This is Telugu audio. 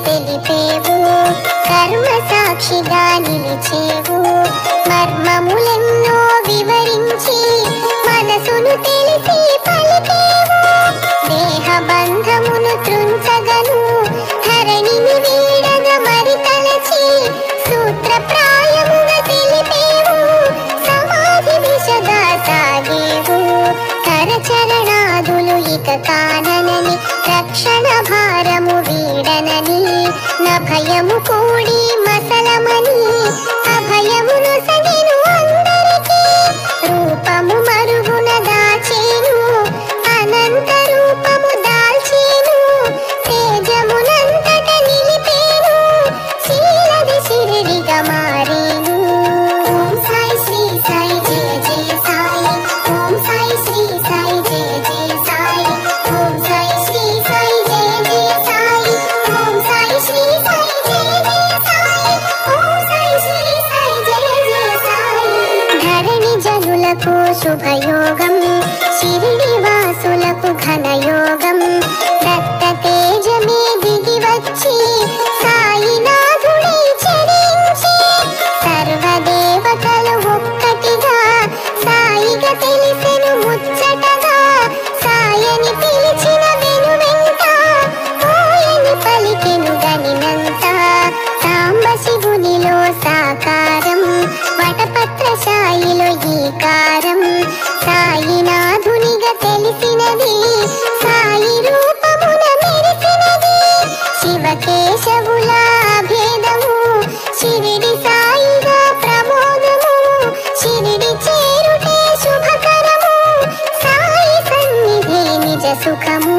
తెలిపేవు కర్మ సాక్షిగా నిలిచేవు మర్మములెన్నో వివరించి మనసును తెలిసి పలికేవు దేహ బంధమును త్రుంచగను ధరణిని వీడగ మరి తలచి సూత్రప్రాయముగా తెలిపేవు సమాధి దిశగా సాగేవు కరచరణాదులు ఇక కాననని రక్షణ భారము వీడనని నభయము కూడి మసలమని అభయమును సగెను అందరికీ రూపము మరుగున దాచేను అనంత రూపము దాల్చేను తేజమునంతట నిలిపేను శీలది శిరిడిగా మారేను ఓం సాయి శ్రీ సాయి జయ జయ సాయి ఓం సాయి శ్రీ సాయి జయ జయ సాయి ఓం సాయి శ్రీ సాయి జయ జయ సాయి ఓం సాయి శ్రీ సాయి జయ జయ సాయి ఓం సాయి శ్రీ సాయి జయ జయ సాయి ధరణి జనులకు శుభయోగం శిరిడి వాసులకు ఘనయోగం దత్త తేజమే దిగి వచ్చి సాయినాథుడై చరించి సర్వదేవతలు ఒక్కటిగా సాయిగా తెలిసెను ముచ్చటగా సాయని పిలిచిన వెనువెంట ఓయని పలికెను గనినంత సాంబ శివునిలో సాకారం వటపత్ర సాయిలో ఈకారం సాయినాథునిగా తెలిసినది సాయి రూపమున మెరిసినది శివకేశవుల భేదము శిరిడి సాయిగా ప్రమోదము శిరిడి చేరుటే శుభకరము సాయి సన్నిధి నిజ సుఖము